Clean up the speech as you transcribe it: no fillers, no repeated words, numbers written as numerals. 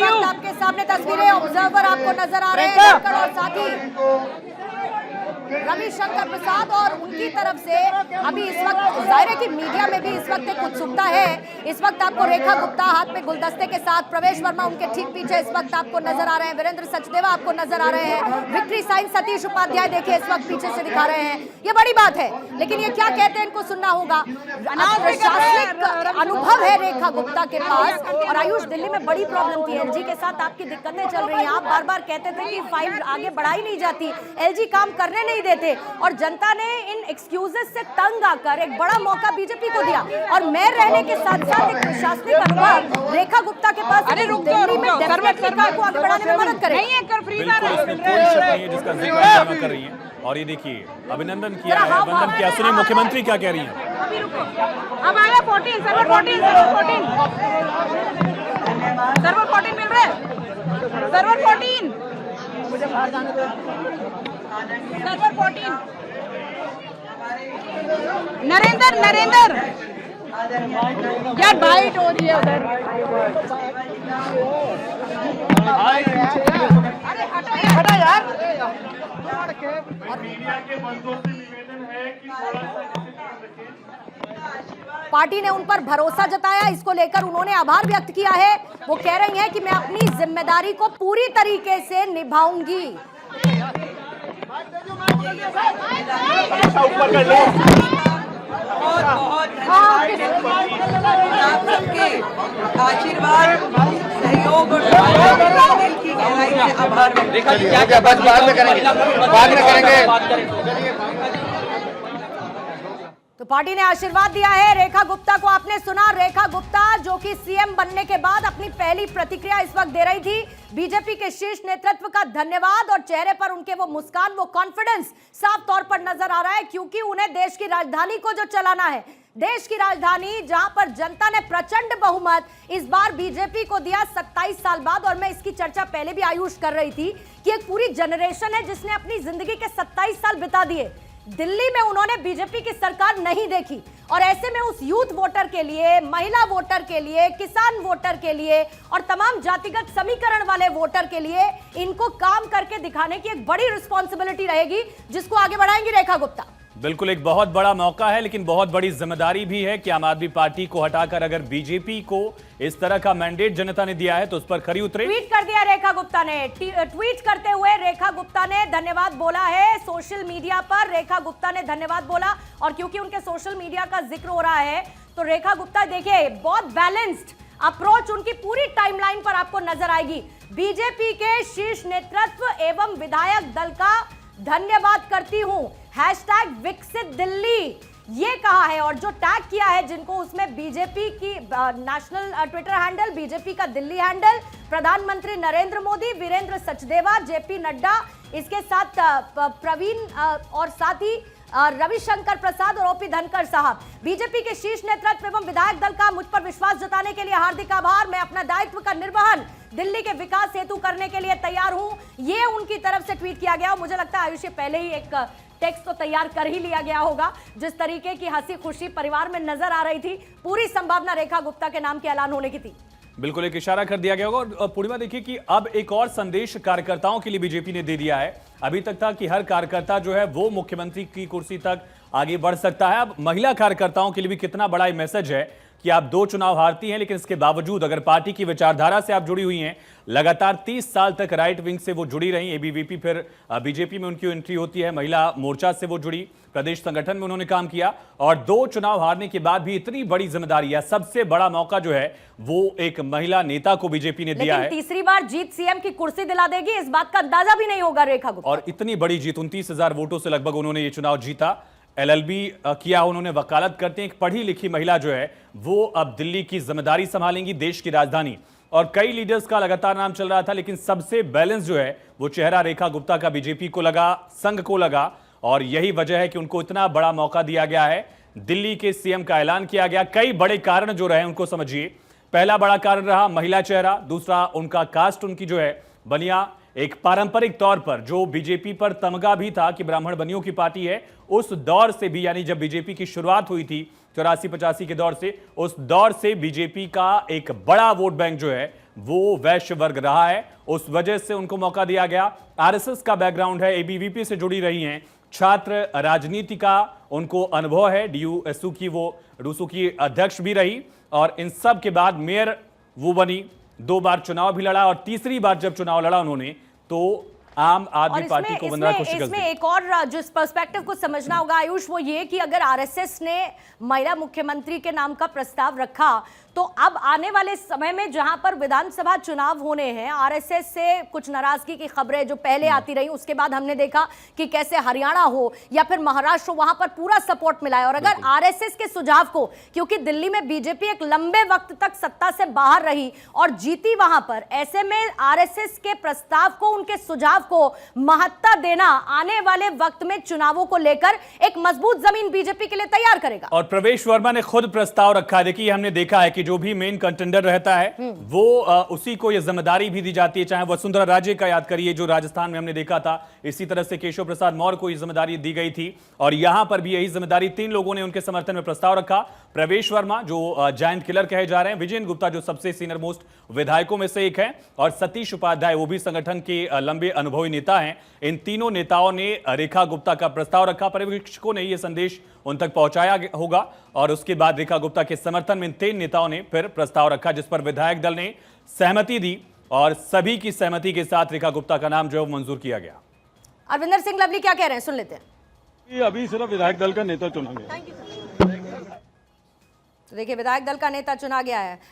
आपके सामने तस्वीरें ऑब्जर्वर आपको नजर आ रहे हैं और साथ ही रविशंकर प्रसाद और उनकी तरफ से अभी इस वक्त जाहिर है कि मीडिया में भी इस वक्त एक उत्सुकता है। इस वक्त आपको रेखा गुप्ता हाथ में गुलदस्ते के साथ, प्रवेश वर्मा उनके ठीक पीछे इस वक्त आपको नजर आ रहे हैं, वीरेंद्र सचदेवा आपको नजर आ रहे हैं, विक्ट्री साइन सतीश उपाध्याय देखिए इस वक्त पीछे से दिखा रहे हैं। ये बड़ी बात है, लेकिन ये क्या कहते हैं इनको सुनना होगा। प्रशासनिक अनुभव है रेखा गुप्ता के पास। और आयुष, दिल्ली में बड़ी प्रॉब्लम थी, एलजी के साथ आपकी दिक्कतें चल रही हैं, आप बार बार कहते थे कि फाइल आगे बढ़ाई नहीं जाती, एलजी काम करने नहीं देते, और जनता ने इन एक्सक्यूजेस से तंग आकर एक बड़ा मौका बीजेपी को दिया। और मेयर रहने के साथ साथ एक प्रशासनिक अनुभव रेखा गुप्ता के पास दिल्ली में डेफिनेटली काम को आगे बढ़ाने में मदद करे। जिसका जिक्र कर रही है। और ये देखिए अभिनंदन किया है, वंदन किया। सुनिए मुख्यमंत्री क्या कह रही हैं। अब आया 14 सर्वर 14 सर्वर 14 मिल रहा है, सर्वर 14 सर्वर 14 नरेंद्र यार बाइट हो रही है उधर। अरे हटा यार। मीडिया के बंदों से निवेदन है कि पार्टी ने उन पर भरोसा जताया, इसको लेकर उन्होंने आभार व्यक्त किया है। वो कह रही हैं कि मैं अपनी जिम्मेदारी को पूरी तरीके से निभाऊंगी। ऊपर कर लो। आप सबके आशीर्वाद, सहयोग और दिल की गहराई से आभार व्यक्त। बाद में करेंगे। तो पार्टी ने आशीर्वाद दिया है रेखा गुप्ता को। आपने सुना, रेखा गुप्ता जो कि सीएम बनने के बाद अपनी पहली प्रतिक्रिया इस वक्त दे रही थी। बीजेपी के शीर्ष नेतृत्व का धन्यवाद, और चेहरे पर उनके वो मुस्कान, वो कॉन्फिडेंस साफ तौर पर नजर आ रहा है, क्योंकि उन्हें देश की राजधानी को जो चलाना है, देश की राजधानी जहां पर जनता ने प्रचंड बहुमत इस बार बीजेपी को दिया 27 साल बाद। और मैं इसकी चर्चा पहले भी आयुष कर रही थी कि एक पूरी जनरेशन है जिसने अपनी जिंदगी के 27 साल बिता दिए दिल्ली में, उन्होंने बीजेपी की सरकार नहीं देखी। और ऐसे में उस यूथ वोटर के लिए, महिला वोटर के लिए, किसान वोटर के लिए और तमाम जातिगत समीकरण वाले वोटर के लिए इनको काम करके दिखाने की एक बड़ी रिस्पॉन्सिबिलिटी रहेगी, जिसको आगे बढ़ाएंगी रेखा गुप्ता। बिल्कुल एक बहुत बड़ा मौका है, लेकिन बहुत बड़ी जिम्मेदारी भी है कि आम आदमी पार्टी को हटाकर अगर बीजेपी को इस तरह का मैंडेट जनता ने दिया है तो उस पर खरी उतरे। ट्वीट कर दिया रेखा गुप्ता ने। ट्वीट करते हुए रेखा गुप्ता ने धन्यवाद बोला है। सोशल मीडिया पर रेखा गुप्ता ने धन्यवाद बोला, और क्योंकि उनके सोशल मीडिया का जिक्र हो रहा है तो रेखा गुप्ता देखिए बहुत बैलेंस्ड अप्रोच उनकी पूरी टाइमलाइन पर आपको नजर आएगी। बीजेपी के शीर्ष नेतृत्व एवं विधायक दल का धन्यवाद करती हूं, #विकसित दिल्ली ये कहा है, और जो टैग किया है जिनको, उसमें बीजेपी की नेशनल ट्विटर हैंडल, बीजेपी का दिल्ली हैंडल, प्रधानमंत्री नरेंद्र मोदी, वीरेंद्र सचदेवा, जेपी नड्डा, इसके साथ प्रवीण और साथ ही रविशंकर प्रसाद और ओपी धनखड़ साहब। बीजेपी के शीर्ष नेतृत्व एवं विधायक दल का मुझ पर विश्वास जताने के लिए हार्दिक आभार। मैं अपना दायित्व का निर्वहन दिल्ली के विकास हेतु करने के लिए तैयार हूं, ये उनकी तरफ से ट्वीट किया गया। मुझे लगता है आयुष पहले ही एक टेक्स्ट तो तैयार कर ही लिया गया होगा। जिस तरीके की हंसी खुशी परिवार में नजर आ रही थी, पूरी संभावना रेखा गुप्ता के नाम के ऐलान होने की थी। बिल्कुल एक इशारा कर दिया गया होगा। और पूर्णिमा देखिए कि अब एक और संदेश कार्यकर्ताओं के लिए बीजेपी ने दे दिया है। अभी तक था कि हर कार्यकर्ता जो है वो मुख्यमंत्री की कुर्सी तक आगे बढ़ सकता है। अब महिला कार्यकर्ताओं के लिए भी कितना बड़ा मैसेज है कि आप 2 चुनाव हारती हैं, लेकिन इसके बावजूद अगर पार्टी की विचारधारा से आप जुड़ी हुई हैं, लगातार 30 साल तक राइट विंग से वो जुड़ी रही, एबीवीपी, फिर बीजेपी में उनकी एंट्री होती है, महिला मोर्चा से वो जुड़ी, प्रदेश संगठन में उन्होंने काम किया, और 2 चुनाव हारने के बाद भी इतनी बड़ी जिम्मेदारी है, सबसे बड़ा मौका जो है वो एक महिला नेता को बीजेपी ने दिया है। तीसरी बार जीत सीएम की कुर्सी दिला देगी, इस बात का अंदाजा भी नहीं होगा रेखा गुप्ता। और इतनी बड़ी जीत, 29,000 वोटों से लगभग उन्होंने ये चुनाव जीता। एलएलबी किया उन्होंने, वकालत करते हैं। एक पढ़ी लिखी महिला जो है वो अब दिल्ली की जिम्मेदारी संभालेंगी, देश की राजधानी। और कई लीडर्स का लगातार नाम चल रहा था, लेकिन सबसे बैलेंस जो है वो चेहरा रेखा गुप्ता का बीजेपी को लगा, संघ को लगा, और यही वजह है कि उनको इतना बड़ा मौका दिया गया है। दिल्ली के सीएम का ऐलान किया गया। कई बड़े कारण जो रहे उनको समझिए। पहला बड़ा कारण रहा महिला चेहरा, दूसरा उनका कास्ट, उनकी जो है बनिया। एक पारंपरिक तौर पर जो बीजेपी पर तमगा भी था कि ब्राह्मण बनियों की पार्टी है, उस दौर से भी, यानी जब बीजेपी की शुरुआत हुई थी 84-85 के दौर से, उस दौर से बीजेपी का एक बड़ा वोट बैंक जो है वो वैश्य वर्ग रहा है, उस वजह से उनको मौका दिया गया। आरएसएस का बैकग्राउंड है, एबीवीपी से जुड़ी रही हैं, छात्र राजनीति का उनको अनुभव है, डीयूएसयू की वो रूसू की अध्यक्ष भी रही और इन सब के बाद मेयर वो बनी, 2 बार चुनाव भी लड़ा और तीसरी बार जब चुनाव लड़ा उन्होंने तो आम आदमी पार्टी को 15 को शिकस्त दी। इसमें एक और जो पर्सपेक्टिव को समझना होगा आयुष, वो ये कि अगर आरएसएस ने महिला मुख्यमंत्री के नाम का प्रस्ताव रखा तो अब आने वाले समय में जहां पर विधानसभा चुनाव होने हैं, आरएसएस से कुछ नाराजगी की खबरें जो पहले आती रही, उसके बाद हमने देखा कि कैसे हरियाणा हो या फिर महाराष्ट्र हो, वहां पर पूरा सपोर्ट मिला है। और अगर आरएसएस के सुझाव को, क्योंकि दिल्ली में बीजेपी एक लंबे वक्त तक सत्ता से बाहर रही और जीती वहां पर, ऐसे में आरएसएस के प्रस्ताव को, उनके सुझाव को महत्ता देना आने वाले वक्त में चुनावों को लेकर एक मजबूत जमीन बीजेपी के लिए तैयार करेगा। और प्रवेश वर्मा ने खुद प्रस्ताव रखा है। देखिए, हमने देखा है कि जो भी मेन कंटेंडर रहता है वो उसी को ये जिम्मेदारी भी दी जाती है। चाहे वसुंधरा राजे का याद करिए जो राजस्थान में हमने देखा था, इसी तरह से केशव प्रसाद मौर्य को ये जिम्मेदारी दी गई थी और यहां पर भी यही जिम्मेदारी 3 लोगों ने उनके समर्थन में प्रस्ताव रखा। प्रवेश वर्मा जो जायंट किलर कहे जा रहे हैं, विजयन गुप्ता जो सबसे सीनियर मोस्ट विधायकों में से एक है और सतीश उपाध्याय वो भी संगठन के लंबे अनुभवी नेता हैं। इन तीनों नेताओं ने रेखा गुप्ता का प्रस्ताव रखा। पर्यवेक्षकों ने यह संदेश उन तक पहुंचाया होगा और उसके बाद रेखा गुप्ता के समर्थन में इन 3 नेताओं ने फिर प्रस्ताव रखा, जिस पर विधायक दल ने सहमति दी और सभी की सहमति के साथ रेखा गुप्ता का नाम जो है मंजूर किया गया। अरविंदर सिंह लवली क्या कह रहे हैं, सुन लेते हैं। अभी सिर्फ विधायक दल का नेता चुना गया। तो देखिए, विधायक दल का नेता चुना गया है।